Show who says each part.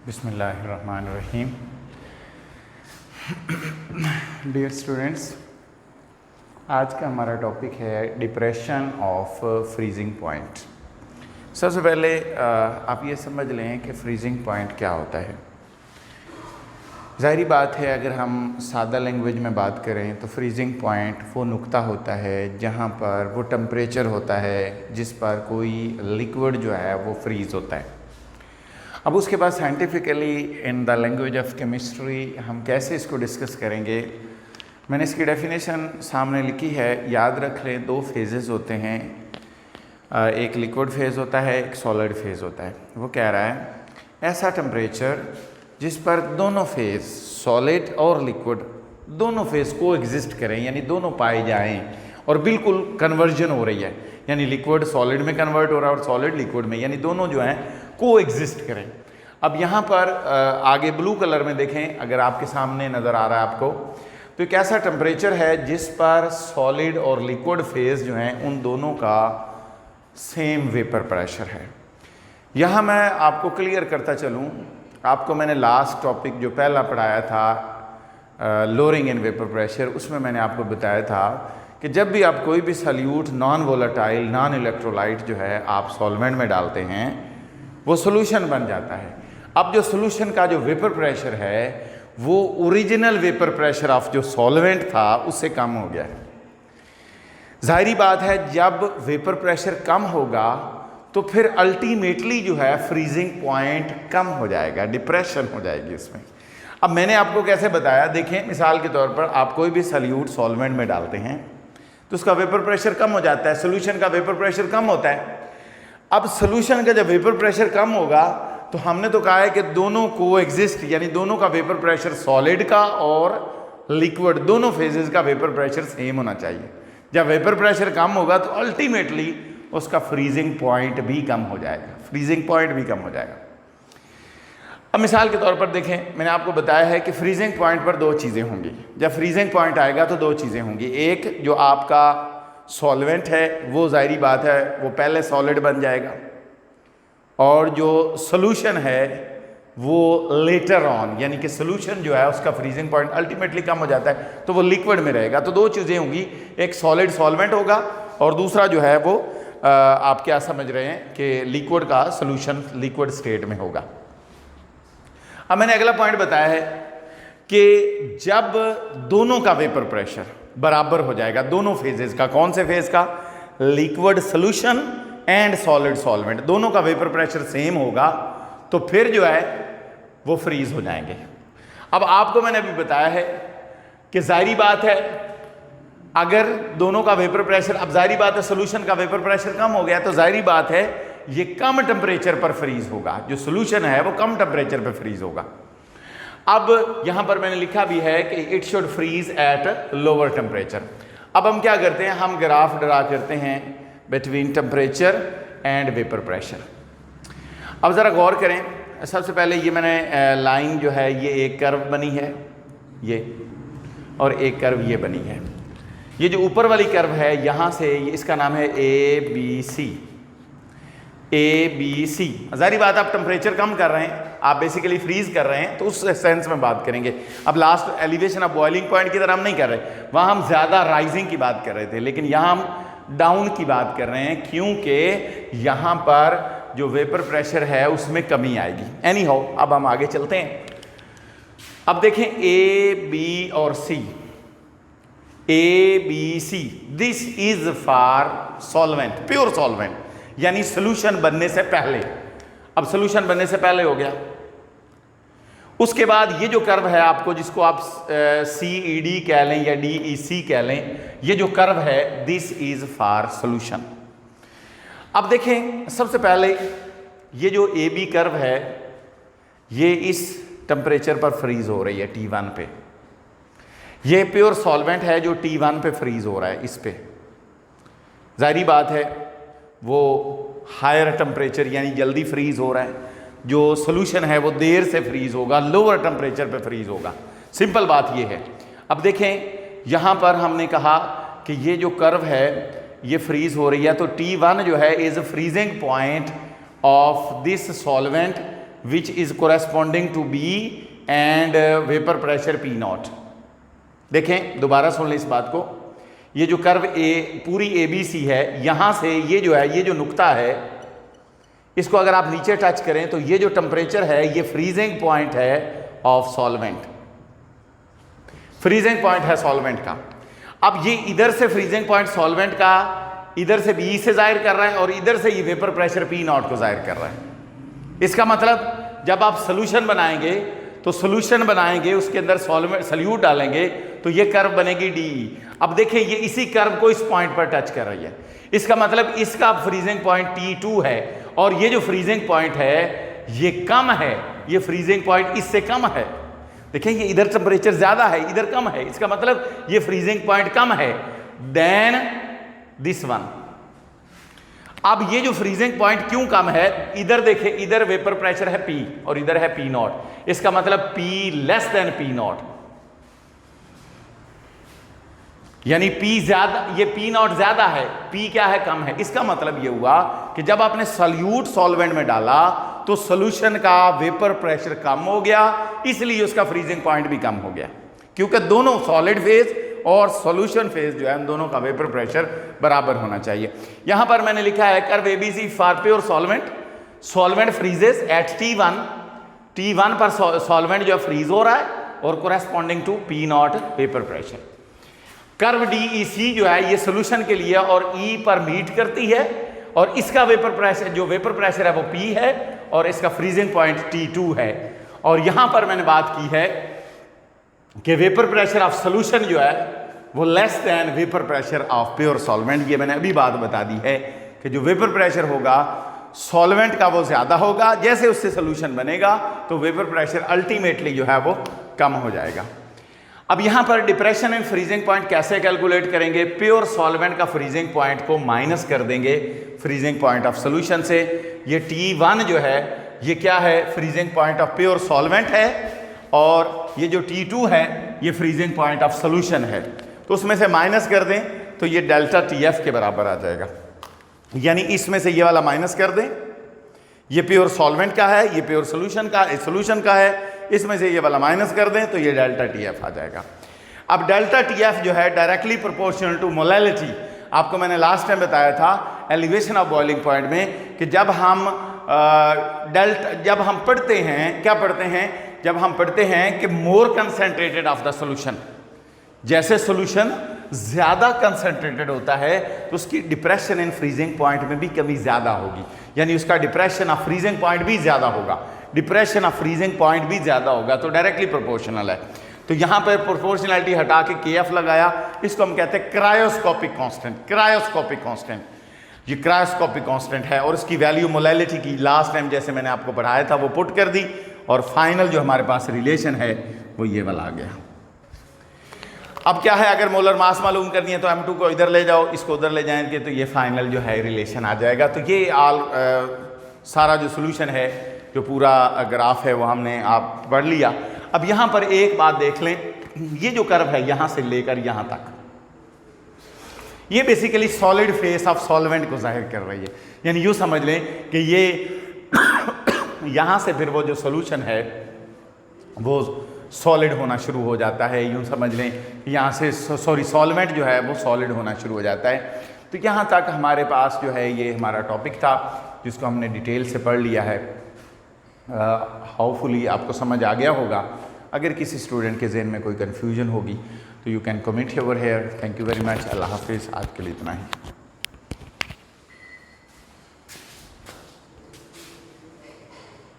Speaker 1: बिस्मिल्लाहिर्रहमानिर्रहीम। Dear students, आज का हमारा टॉपिक है डिप्रेशन ऑफ फ्रीजिंग पॉइंट। सबसे पहले आप ये समझ लें कि फ्रीजिंग पॉइंट क्या होता है। ज़ाहिरी बात है, अगर हम सादा लैंग्वेज में बात करें तो फ्रीजिंग पॉइंट वो नुक्ता होता है जहाँ पर वो टेम्परेचर होता है जिस पर कोई लिक्विड जो है वो फ्रीज़ होता है। अब उसके बाद scientifically in the language of chemistry हम कैसे इसको डिस्कस करेंगे। मैंने इसकी डेफिनेशन सामने लिखी है, याद रख लें। दो फेजेस होते हैं, एक लिक्विड फेज़ होता है, एक सॉलिड फेज़ होता है। वो कह रहा है ऐसा टेम्परेचर जिस पर दोनों फेज़ सॉलिड और लिक्विड दोनों फेज़ को एग्जिस्ट करें, यानी दोनों पाए जाएं और बिल्कुल कन्वर्जन हो रही है, यानी लिक्विड सॉलिड में कन्वर्ट हो रहा है और सॉलिड लिक्विड में, यानी दोनों जो हैं को एग्जिस्ट करें। अब यहाँ पर आगे ब्लू कलर में देखें, अगर आपके सामने नज़र आ रहा है आपको, तो एक ऐसा टेम्परेचर है जिस पर सॉलिड और लिक्विड फेज़ जो हैं उन दोनों का सेम वेपर प्रेशर है। यहाँ मैं आपको क्लियर करता चलूँ, आपको मैंने लास्ट टॉपिक जो पहला पढ़ाया था लोअरिंग इन वेपर प्रेशर, उसमें मैंने आपको बताया था कि जब भी आप कोई भी solute non volatile non electrolyte जो है आप सॉल्वेंट में डालते हैं वो सोल्यूशन बन जाता है। अब जो सोल्यूशन का जो वेपर प्रेशर है वो ओरिजिनल वेपर प्रेशर ऑफ जो सॉल्वेंट था उससे कम हो गया है। जाहिर बात है, जब वेपर प्रेशर कम होगा तो फिर अल्टीमेटली जो है फ्रीजिंग पॉइंट कम हो जाएगा, डिप्रेशन हो जाएगी इसमें। अब मैंने आपको कैसे बताया, देखें मिसाल के तौर पर आप कोई भी सॉल्यूट सॉल्वेंट में डालते हैं तो उसका वेपर प्रेशर कम हो जाता है, सोल्यूशन का वेपर प्रेशर कम होता है। अब सोल्यूशन का जब वेपर प्रेशर कम होगा तो हमने तो कहा है कि दोनों को एग्जिस्ट, यानी दोनों का वेपर प्रेशर सॉलिड का और लिक्विड दोनों फेजेस का वेपर प्रेशर सेम होना चाहिए। जब वेपर प्रेशर कम होगा तो अल्टीमेटली उसका फ्रीजिंग पॉइंट भी कम हो जाएगा, फ्रीजिंग पॉइंट भी कम हो जाएगा। अब मिसाल के तौर पर देखें, मैंने आपको बताया है कि फ्रीजिंग पॉइंट पर दो चीज़ें होंगी। जब फ्रीजिंग पॉइंट आएगा तो दो चीज़ें होंगी, एक जो आपका सॉल्वेंट है वो ज़ाहिरी बात है वो पहले सॉलिड बन जाएगा, और जो सोल्यूशन है वो लेटर ऑन, यानी कि सोल्यूशन जो है उसका फ्रीजिंग पॉइंट अल्टीमेटली कम हो जाता है तो वो लिक्विड में रहेगा। तो दो चीज़ें होंगी, एक सॉलिड सॉल्वेंट होगा और दूसरा जो है वो आप क्या समझ रहे हैं कि लिक्विड का सोल्यूशन लिक्विड स्टेट में होगा। अब मैंने अगला पॉइंट बताया है कि जब दोनों का वेपर प्रेशर बराबर हो जाएगा, दोनों फेजेस का, कौन से फेज का, liquid solution and solid solvent, दोनों का वेपर प्रेशर सेम होगा तो फिर जो है वो फ्रीज हो जाएंगे। अब आपको मैंने अभी बताया है कि जाहिर बात है अगर दोनों का वेपर प्रेशर, अब जाहिर बात है सोल्यूशन का वेपर प्रेशर कम हो गया तो जाहिर बात है ये कम टेम्परेचर पर फ्रीज होगा, जो सोल्यूशन है वो कम टेम्परेचर पर फ्रीज होगा। अब यहां पर मैंने लिखा भी है कि it should freeze at lower temperature. अब हम क्या करते हैं, हम ग्राफ ड्रा करते हैं between temperature and vapour pressure. अब ज़रा गौर करें, सबसे पहले ये मैंने लाइन जो है ये एक कर्व बनी है ये, और एक कर्व ये बनी है। ये जो ऊपर वाली कर्व है यहाँ से इसका नाम है ए बी सी, ए बी सी। ज़ाहिर बात आप टेम्परेचर कम कर रहे हैं, आप बेसिकली फ्रीज कर रहे हैं, तो उस सेंस में बात करेंगे। अब last elevation of boiling point की तरह हम नहीं कर रहे, वहाँ हम ज़्यादा राइजिंग की बात कर रहे थे, लेकिन यहाँ हम डाउन की बात कर रहे हैं क्योंकि यहाँ पर जो वेपर प्रेशर है उसमें कमी आएगी। एनी हाउ, अब हम आगे चलते हैं। अब देखें ए बी और C, A B C, this is for solvent, pure solvent, यानी सोल्यूशन बनने से पहले। अब सोल्यूशन बनने से पहले हो गया। उसके बाद ये जो कर्व है आपको, जिसको आप सी ई डी कह लें या डी ई सी कह लें, ये जो कर्व है दिस इज फॉर सोल्यूशन। अब देखें सबसे पहले ये जो ए बी कर्व है ये इस टेम्परेचर पर फ्रीज हो रही है T1 पे। ये प्योर सॉल्वेंट है जो T1 पे फ्रीज हो रहा है इस पे। जाहिर बात है वो हायर टेम्परेचर यानी जल्दी फ्रीज हो रहा है, जो सोल्यूशन है वो देर से फ्रीज होगा, लोअर टेम्परेचर पे फ्रीज होगा। सिंपल बात ये है। अब देखें यहाँ पर हमने कहा कि ये जो कर्व है ये फ्रीज हो रही है, तो T1 जो है is freezing point of this solvent which is corresponding to B and vapour pressure P naught. देखें, दोबारा सुन लें इस बात को। ये जो कर्व ए पूरी ABC है, यहां से ये जो है, ये जो नुक्ता है, इसको अगर आप नीचे टच करें तो ये जो टेम्परेचर है ये फ्रीजिंग पॉइंट है ऑफ सॉल्वेंट, फ्रीजिंग पॉइंट है सॉल्वेंट का। अब ये इधर से फ्रीजिंग पॉइंट सॉल्वेंट का इधर से B से जाहिर कर रहा है और इधर से ये वेपर प्रेशर P नॉट को जाहिर कर रहा है। इसका मतलब जब आप सोल्यूशन बनाएंगे तो सोल्यूशन बनाएंगे, उसके अंदर सॉल्यूट डालेंगे तो ये कर्व बनेगी DE। अब देखें, ये इसी कर्व को इस पॉइंट पर टच कर रही है। इसका मतलब इसका फ्रीजिंग पॉइंट T2 है और ये जो फ्रीजिंग पॉइंट है ये कम है, ये फ्रीजिंग पॉइंट इससे कम है। देखें, ये इधर टेम्परेचर ज्यादा है, इधर कम है, इसका मतलब ये फ्रीजिंग पॉइंट कम है देन दिस वन। अब ये जो फ्रीजिंग पॉइंट क्यों कम है, इधर देखें, इधर वेपर प्रेशर है P और इधर है P नॉट, इसका मतलब P less than P not, यानी P ज्यादा, ये P नॉट ज्यादा है, P क्या है, कम है। इसका मतलब ये हुआ कि जब आपने सॉल्यूट सॉल्वेंट में डाला तो सॉल्यूशन का वेपर प्रेशर कम हो गया, इसलिए उसका फ्रीजिंग पॉइंट भी कम हो गया, क्योंकि दोनों सॉलिड फेज और सॉल्यूशन फेज जो है उन दोनों का वेपर प्रेशर बराबर होना चाहिए। यहां पर मैंने लिखा है curve ABC for pure solvent, solvent freezes at T1 पर सॉल्वेंट जो फ्रीज हो रहा है और corresponding to P naught vapour pressure. Curve DEC जो है ये सॉल्यूशन के लिए और E पर मीट करती है और इसका वेपर प्रेशर, जो वेपर प्रेशर है वो P है और इसका फ्रीजिंग पॉइंट T2 है। और यहां पर मैंने बात की है कि वेपर प्रेशर ऑफ सॉल्यूशन जो है वो less than vapour pressure of pure solvent. ये मैंने अभी बात बता दी है कि जो वेपर प्रेशर होगा सॉल्वेंट का वो ज्यादा होगा, जैसे उससे सॉल्यूशन बनेगा तो वेपर प्रेशर अल्टीमेटली जो है वो कम हो जाएगा। अब यहां पर डिप्रेशन एंड फ्रीजिंग पॉइंट कैसे कैलकुलेट करेंगे, प्योर सॉल्वेंट का फ्रीजिंग पॉइंट को माइनस कर देंगे फ्रीजिंग पॉइंट ऑफ सॉल्यूशन से। ये T1 जो है ये क्या है, freezing point of pure solvent है और ये जो T2 है ये फ्रीजिंग पॉइंट ऑफ सॉल्यूशन है। तो उसमें से माइनस कर दें तो ये डेल्टा TF के बराबर आ जाएगा, यानी इसमें से ये वाला माइनस कर दें, ये प्योर सॉल्वेंट का है, ये प्योर सॉल्यूशन का है, इसमें से ये वाला माइनस कर दें तो ये डेल्टा TF आ जाएगा। अब डेल्टा TF जो है डायरेक्टली प्रोपोर्शनल टू मोलैलिटी। आपको मैंने लास्ट टाइम बताया था एलिवेशन ऑफ बॉइलिंग पॉइंट में कि जब हम पढ़ते हैं, क्या पढ़ते हैं, जब हम पढ़ते हैं कि मोर कंसंट्रेटेड ऑफ द सॉल्यूशन, जैसे सॉल्यूशन ज्यादा कंसंट्रेटेड होता है तो उसकी डिप्रेशन इन फ्रीजिंग पॉइंट में भी कभी ज्यादा होगी, यानी उसका डिप्रेशन ऑफ फ्रीजिंग पॉइंट भी ज्यादा होगा, डिप्रेशन ऑफ फ्रीजिंग पॉइंट भी ज्यादा होगा, तो डायरेक्टली प्रोपोर्शनल है। तो यहां पर प्रोपोर्शनलिटी हटा के KF लगाया, इसको हम कहते हैं क्रायोस्कोपिक कांस्टेंट। क्रायोस्कोपिक कांस्टेंट, ये क्रायोस्कोपिक कांस्टेंट है और इसकी वैल्यू मोलैलिटी की लास्ट टाइम जैसे मैंने आपको पढ़ाया था वो पुट कर दी और फाइनल जो हमारे पास रिलेशन है वो ये वाला आ गया। अब क्या है, अगर मोलर मास मालूम करनी है तो M2 को इधर ले जाओ, इसको उधर ले जाएंगे तो ये फाइनल जो है रिलेशन आ जाएगा। तो ये सारा जो सोल्यूशन है, जो पूरा ग्राफ है वो हमने आप पढ़ लिया। अब यहाँ पर एक बात देख लें, ये जो कर्व है यहाँ से लेकर यहाँ तक, ये basically solid phase of solvent को जाहिर कर रही है, यानी यूँ समझ लें कि ये यहाँ से फिर वो जो सोल्यूशन है वो सॉलिड होना शुरू हो जाता है, यूँ समझ लें यहाँ से सॉल्वेंट जो है वो सॉलिड होना शुरू हो जाता है। तो यहाँ तक हमारे पास जो है ये हमारा टॉपिक था जिसको हमने डिटेल से पढ़ लिया है। होपफुली आपको समझ आ गया होगा। अगर किसी स्टूडेंट के जहन में कोई कन्फ्यूजन होगी तो you can comment over here. Thank you very much. अल्लाह हाफिज़। आज के लिए इतना ही।